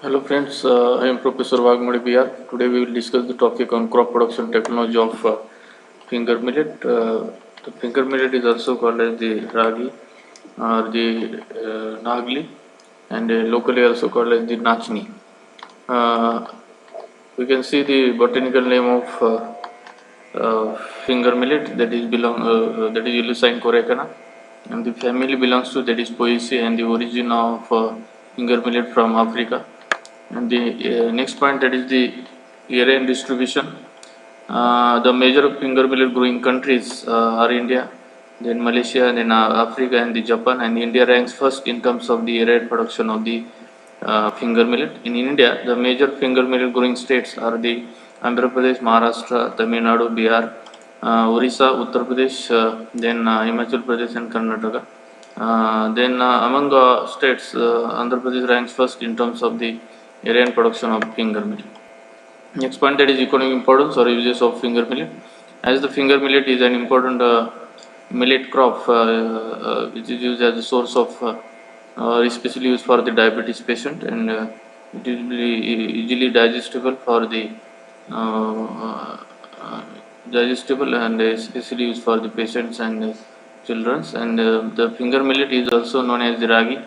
Hello friends, I am Professor Vagmudi BR. Today we will discuss the topic on crop production technology of finger millet. The finger millet is also called as the ragi or the nagli, and locally also called as the nachni. Uh, we can see the botanical name of finger millet, that is Ilusine corecana, and the family belongs to, that is, Poaceae, and the origin of finger millet from Africa. And the next point, that is the area and distribution. The major finger millet growing countries are India, then Malaysia, then Africa, and the Japan. And India ranks first in terms of the area production of the finger millet. In India, the major finger millet growing states are the Andhra Pradesh, Maharashtra, Tamil Nadu, Bihar, Orissa, Uttar Pradesh, then Himachal Pradesh, and Karnataka. Then among states, Andhra Pradesh ranks first in terms of the area and production of finger millet. Next point, that is economic importance or uses of finger millet. As the finger millet is an important millet crop which is used as a source of especially used for the diabetes patient, and it is easily digestible for the uh, uh, digestible and especially used for the patients and childrens. And the finger millet is also known as the ragi.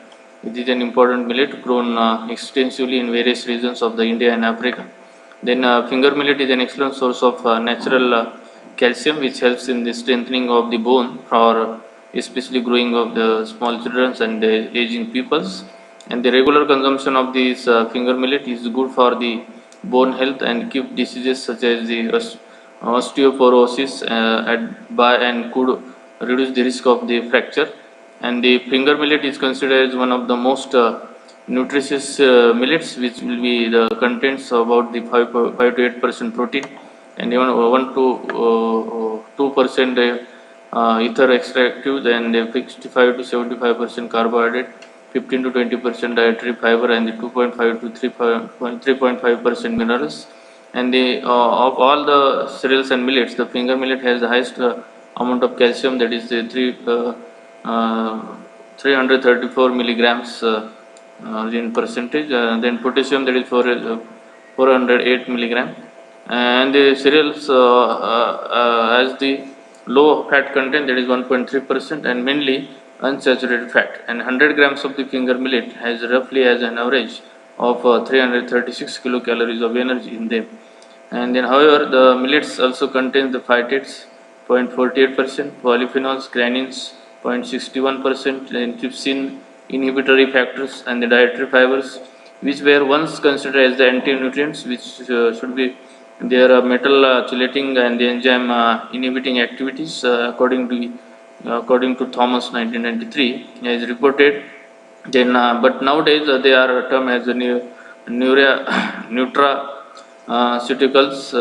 It is an important millet grown extensively in various regions of the India and Africa. Then finger millet is an excellent source of natural calcium, which helps in the strengthening of the bone for especially growing of the small children and aging peoples. And the regular consumption of these finger millet is good for the bone health and keep diseases such as the osteoporosis at bay, and could reduce the risk of the fracture. And the finger millet is considered as one of the most nutritious millets, which will be the contents about the 5 to 8% protein, and even 1 to 2% ether extractive, then the 65 to 75% carbohydrate, 15 to 20% dietary fiber, and the 2.5 to 3.5% minerals. And the of all the cereals and millets, the finger millet has the highest amount of calcium, that is the 334 milligrams in percentage. Then potassium, that is 408 milligram. And the cereals has the low fat content, that is 1.3%, and mainly unsaturated fat. And 100 grams of the finger millet has roughly as an average of 336 kilocalories of energy in them. And then, however, the millets also contain the phytates 0.48%, polyphenols, granins 0.61%, and trypsin inhibitory factors, and the dietary fibers, which were once considered as the anti-nutrients, which should be their metal chelating and the enzyme inhibiting activities, according to Thomas 1993, as reported. Then, but nowadays they are termed as the nutraceuticals.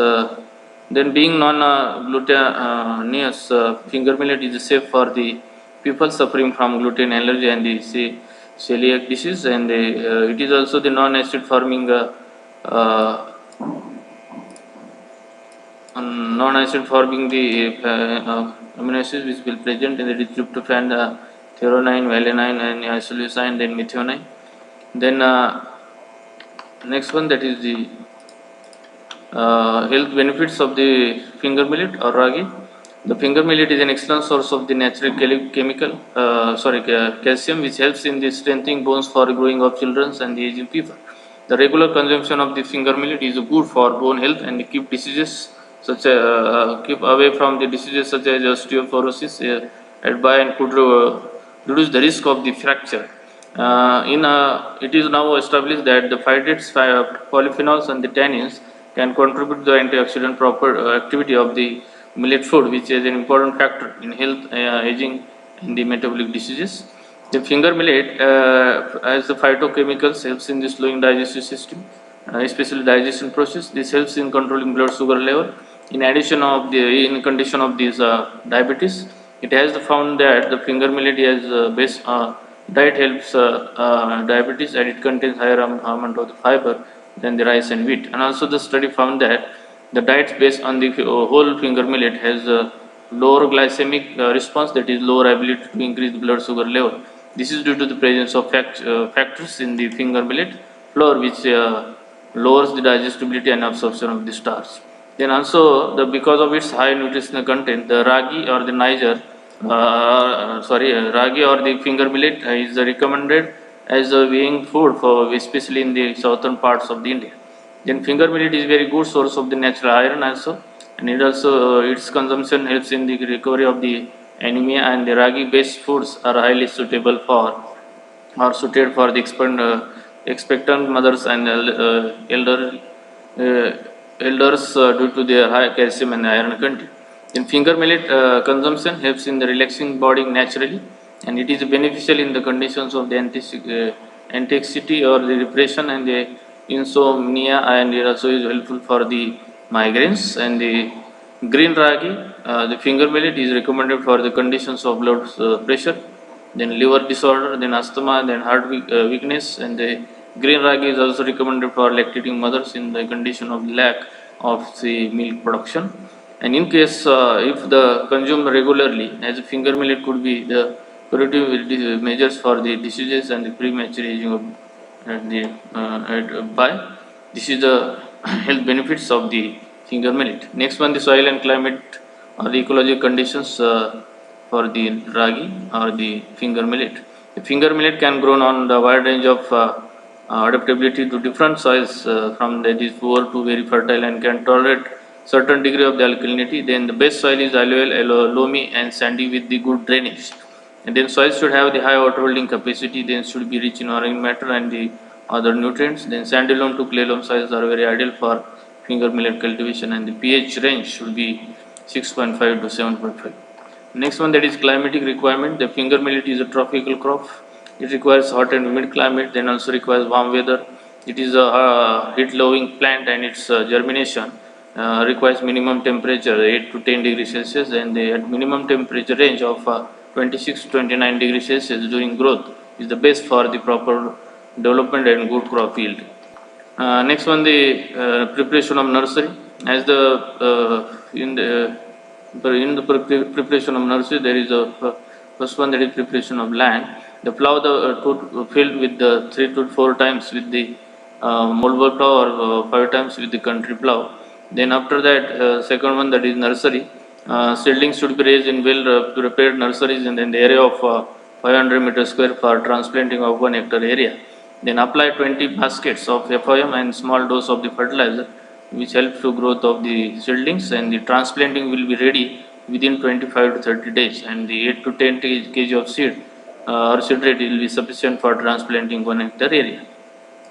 Then, being non-glutinous, finger millet is safe for the people suffering from gluten allergy and the celiac disease, and it is also the non-acid forming non-acid forming the amino acids which will present in the tryptophan, threonine, valine, and isoleucine, then methionine. Then next one, that is the health benefits of the finger millet or ragi. The finger millet is an excellent source of the natural calcium, which helps in the strengthening bones for growing of children and the aging people. The regular consumption of the finger millet is good for bone health and keep away from the diseases such as osteoporosis at bay, and could reduce the risk of the fracture. It is now established that the phytates, polyphenols, and the tannins can contribute to the antioxidant activity of the millet food, which is an important factor in health, aging, and the metabolic diseases. The finger millet, as the phytochemicals, helps in the slowing digestive system, especially digestion process. This helps in controlling blood sugar level. In addition of the in condition of these diabetes, it has found that the finger millet has base diet helps diabetes, and it contains higher amount of the fiber than the rice and wheat. And also, the study found that the diets based on the whole finger millet has a lower glycemic response, that is lower ability to increase the blood sugar level. This is due to the presence of factors in the finger millet flour, which lowers the digestibility and absorption of the starch. Then also, because of its high nutritional content, the ragi or the ragi or the finger millet is recommended as a weighing food for especially in the southern parts of the India. Then finger millet is very good source of the natural iron also, and it also its consumption helps in the recovery of the anemia, and the ragi based foods are highly suitable for or suited for the expectant mothers and uh, elders due to their high calcium and iron content. In finger millet consumption helps in the relaxing body naturally, and it is beneficial in the conditions of the anxiety or the depression and the insomnia, and it also is helpful for the migraines. And the green ragi, the finger millet is recommended for the conditions of blood pressure, then liver disorder, then asthma, then heart weakness, and the green ragi is also recommended for lactating mothers in the condition of lack of the milk production. And in case if the consumed regularly, as a finger millet could be the curative measures for the diseases and the premature aging of by. This is the health benefits of the finger millet. Next one, the soil and climate or the ecological conditions for the ragi or the finger millet. The finger millet can grow on the wide range of adaptability to different soils, from that is poor to very fertile, and can tolerate certain degree of the alkalinity. Then the best soil is alluvial, loamy and sandy with the good drainage. And then soil should have the high water holding capacity, then should be rich in organic matter and the other nutrients. Then sandy loam to clay loam soils are very ideal for finger millet cultivation, and the pH range should be 6.5 to 7.5. Next one, that is climatic requirement. The finger millet is a tropical crop. It requires hot and humid climate, then also requires warm weather. It is a heat loving plant, and its germination requires minimum temperature 8 to 10 degrees Celsius, and the at minimum temperature range of 26 to 29 degrees Celsius during growth is the best for the proper development and good crop yield. Next one, the preparation of nursery. As in the preparation of nursery, there is a first one, that is preparation of land. The plow the field with the 3 to 4 times with the moldboard plow, or 5 times with the country plow. Then after that, second one, that is nursery. Seedlings should be raised in well prepared nurseries, and then the area of 500 meters square for transplanting of 1 hectare area. Then apply 20 baskets of FOM and small dose of the fertilizer, which helps to growth of the seedlings, and the transplanting will be ready within 25 to 30 days, and the 8 to 10 kg of seed or seed rate will be sufficient for transplanting 1 hectare area.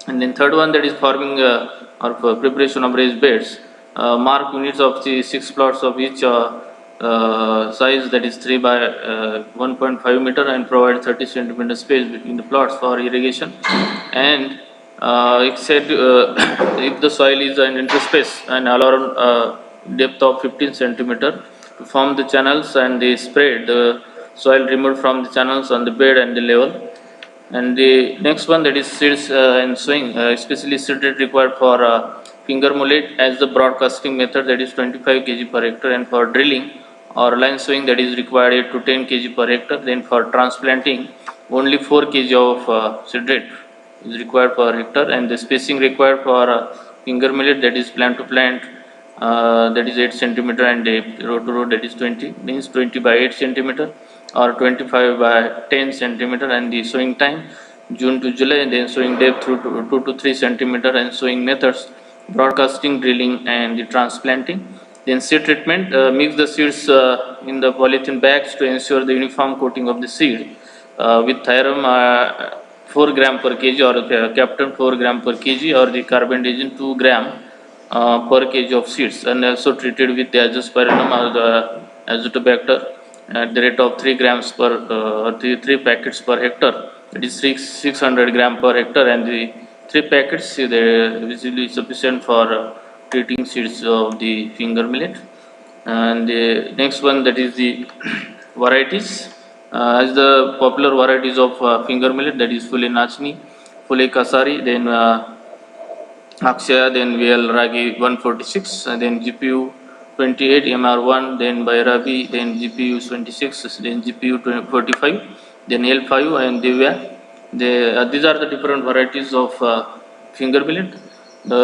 And then third one, that is farming or preparation of raised beds. Mark units of the 6 plots of each size, that is 3 by 1.5 meter, and provide 30 centimeter space between the plots for irrigation. And it said if the soil is an interspace and allowed depth of 15 centimeter to form the channels, and they spread the soil removed from the channels on the bed and the level. And the next one, that is seeds and sowing, especially seed rate required for finger millet as the broadcasting method, that is 25 kg per hectare, and for drilling or line sowing, that is required 8 to 10 kg per hectare. Then for transplanting, only 4 kg of seed rate is required per hectare, and the spacing required for finger millet, that is plant to plant, that is 8 centimeter, and row to row, that is 20 by 8 centimeter or 25 by 10 centimeter. And the sowing time June to July, and then sowing depth through 2 to 3 centimeter, and sowing methods broadcasting, drilling, and the transplanting. Then seed treatment, mix the seeds in the polythene bags to ensure the uniform coating of the seed with Thiram 4 gram per kg, or Captain 4 gram per kg, or the carbendazim 2 gram per kg of seeds, and also treated with the azospirillum or the azotobacter at the rate of 3 grams per 3 packets per hectare. It is 600 gram per hectare, and the 3 packets they will be sufficient for treating seeds of the finger millet. And the next one, that is the varieties. As the popular varieties of finger millet, that is Phule Nachni, Phule Kasari, then Akshaya, then VL Ragi 146, and then GPU 28 MR1, then Bhairavi, then GPU 26, then GPU 45, then L5 and Divya. These are the different varieties of finger millet. The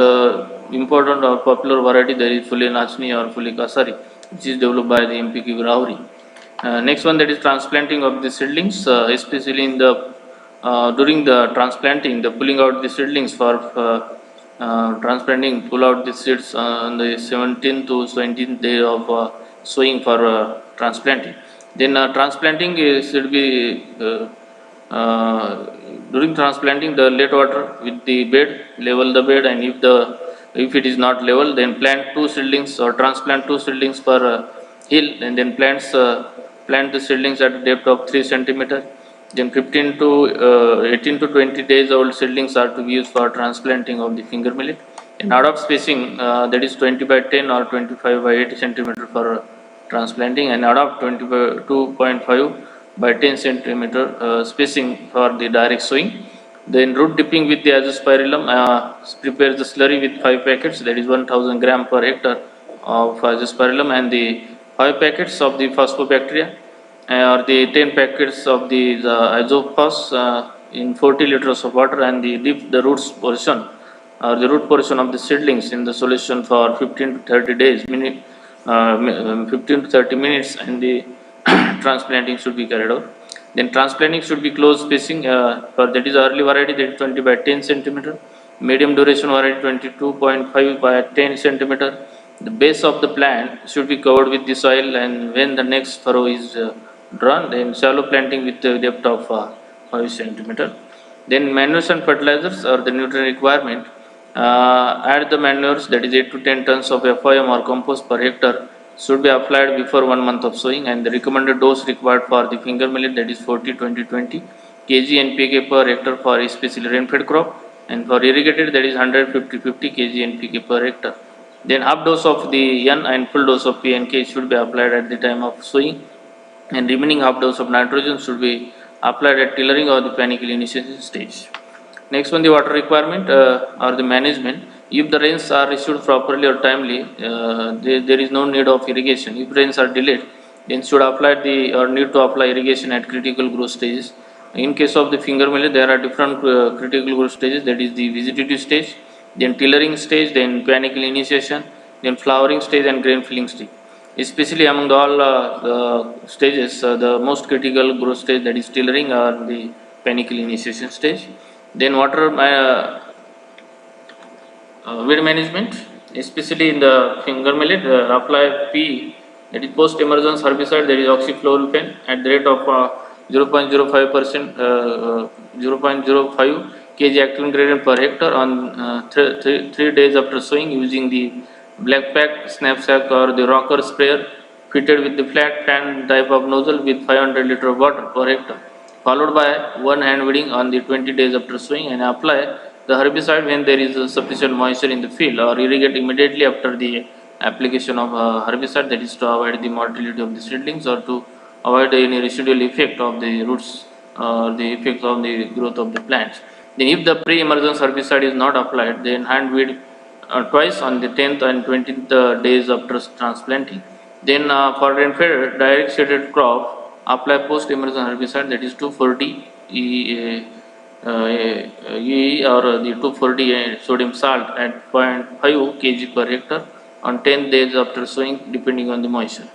important or popular variety there is Phule Nachni or Phule Kasari, which is developed by the MPK Grauri. Next one, that is transplanting of the seedlings, especially in the during the transplanting, the pulling out the seedlings for transplanting, pull out the seeds on the 17th to 20th day of sowing for transplanting. Then transplanting should be during transplanting, the let water with the bed, level the bed, and if it is not level, then plant two seedlings or transplant two seedlings per hill, and then plant the seedlings at a depth of 3 centimeter. Then 15 to 18 to 20 days old seedlings are to be used for transplanting of the finger millet. And out of spacing, that is 20 by 10 or 25 by 80 centimeter for transplanting, and out of 22.5 by 10 centimeter spacing for the direct sowing. Then root dipping with the azospirillum, prepare the slurry with 5 packets, that is 1000 gram per hectare of azospirillum, and the 5 packets of the phosphobacteria, or the 10 packets of the azophos in 40 liters of water, and dip the roots portion or the root portion of the seedlings in the solution for 15 to 30 days, 15 to 30 minutes, and the transplanting should be carried out. Then transplanting should be close spacing for that is early variety, that is 20 by 10 centimeter, medium duration variety 22.5 by 10 centimeter. The base of the plant should be covered with the soil, and when the next furrow is drawn, then shallow planting with the depth of 5 centimeter. Then manures and fertilizers or the nutrient requirement. Add the manures, that is 8 to 10 tons of FIM or compost per hectare should be applied before 1 month of sowing, and the recommended dose required for the finger millet, that is 40-20-20 kg NPK per hectare for especially rain-fed crop, and for irrigated, that is 150-50 kg NPK per hectare. Then half dose of the N and full dose of PNK should be applied at the time of sowing, and remaining half dose of nitrogen should be applied at tillering or the panicle initiation stage. Next one, the water requirement or the management. If the rains are issued properly or timely, there is no need of irrigation. If rains are delayed, then should apply need to apply irrigation at critical growth stages. In case of the finger millet, there are different critical growth stages, that is the vegetative stage, then tillering stage, then panicle initiation, then flowering stage, and grain filling stage. Especially among all stages, the most critical growth stage, that is tillering or the panicle initiation stage. Then water weed management, especially in the finger millet, apply P, that is post emergence herbicide, that is oxyfluorocarbon at the rate of 0.05% 0.05 kg active ingredient per hectare on 3 days after sowing, using the black pack, snapsack, or the rocker sprayer fitted with the flat fan type of nozzle with 500 liter of water per hectare, followed by one hand weeding on the 20 days after sowing, and apply the herbicide when there is sufficient moisture in the field, or irrigate immediately after the application of herbicide, that is to avoid the mortality of the seedlings or to avoid any residual effect of the roots or the effects on the growth of the plants. Then if the pre-emergence herbicide is not applied, then hand weed twice on the 10th and 20th days after transplanting. Then for rain-fed direct shaded crop, apply post-emergence herbicide, that is 2,4-D EE or the 2,4-D sodium salt at 0.5 kg per hectare on 10 days after sowing, depending on the moisture.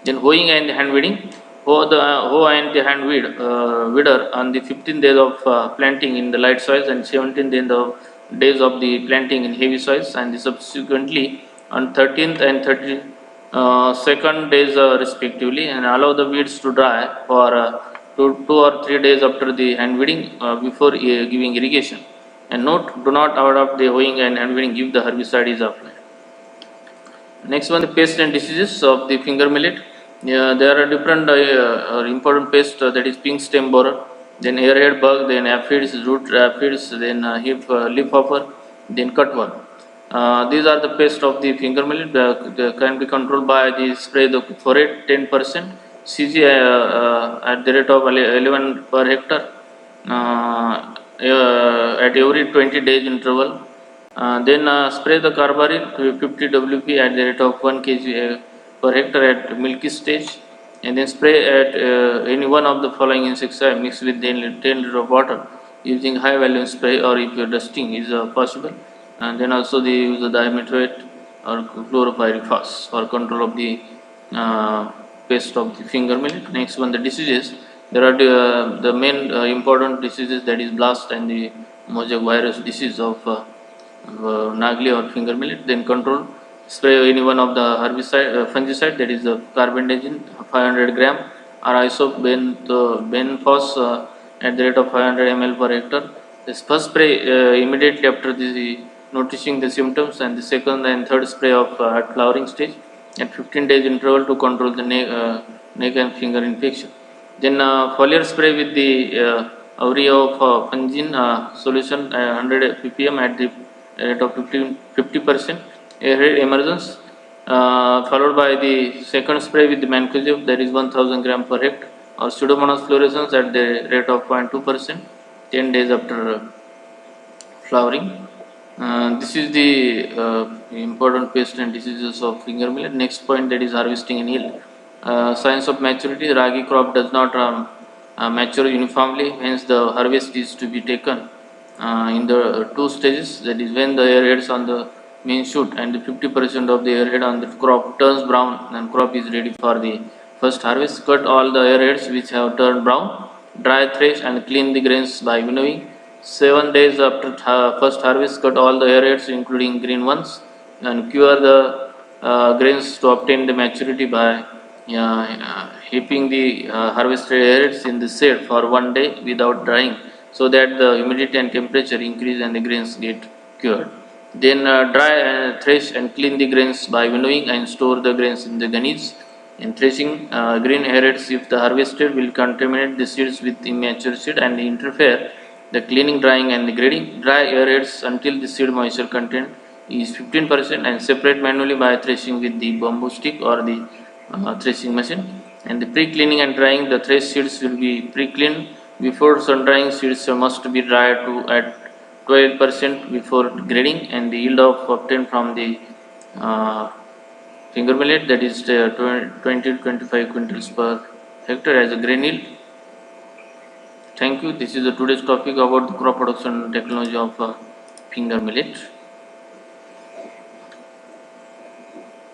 Then hoeing and hand weeding. Hoe and the hand weeder on the 15th days of planting in the light soils and 17th days of the planting in heavy soils, and subsequently on 13th and 32nd days respectively, and allow the weeds to dry for 2 or 3 days after the hand weeding before giving irrigation. And note, do not adopt the hoeing and hand weeding if the herbicide is applied. Next one, the pests and diseases of the finger millet. There are different important pests, that is pink stem borer, then airhead bug, then aphids, root aphids, then leaf hopper, then cutworm. These are the pests of the finger millet. They can be controlled by the spray the Forate 10% CG at the rate of 11 per hectare at every 20 days interval. Then spray the carbaryl 50 WP at the rate of 1 kg per hectare at milky stage, and then spray at any one of the following insecticide mixed with 10 liter of water using high volume spray, or if your dusting is possible. And then also they use the dimethoate or chlorpyrifos for control of the pest of the finger millet. Next one, the diseases. There are the main important diseases, that is blast and the mosaic virus disease of nagli or finger millet. Then control, spray any one of the herbicide fungicide, that is the carbendazim 500 gram or isobenfos at the rate of 500 ml per hectare. This first spray immediately after the noticing the symptoms, and the second and third spray of at flowering stage at 15 days interval to control the neck and finger infection. Then foliar spray with the Aureofungin solution 100 ppm at the rate of 50% airhead emergence, followed by the second spray with the mancozeb, that is 1000 gram per hectare, or Pseudomonas fluorescens at the rate of 0.2% 10 days after flowering. This is the important pest and diseases of finger millet. Next point, that is harvesting and yield. Signs of maturity: ragi crop does not mature uniformly, hence the harvest is to be taken in the two stages, that is when the airheads on the main shoot and the 50% of the airhead on the crop turns brown and crop is ready for the first harvest. Cut all the airheads which have turned brown, dry, thresh and clean the grains by winnowing. 7 days after first harvest, cut all the airheads including green ones and cure the grains to obtain the maturity by heaping the harvested airheads in the shade for 1 day without drying, so that the humidity and temperature increase and the grains get cured. Then dry, thresh and clean the grains by winnowing and store the grains in the gunnies. In threshing, green airheads, if the harvested, will contaminate the seeds with immature seed and interfere the cleaning, drying and the grading. Dry airheads until the seed moisture content is 15% and separate manually by threshing with the bamboo stick or the threshing machine. And the pre-cleaning and drying, the thresh seeds will be pre-cleaned before sun drying. Seeds must be dried to at 12% before grading, and the yield of obtained from the finger millet, that is 20 to 25 quintals per hectare as a grain yield. Thank you. This is the today's topic about the crop production technology of finger millet.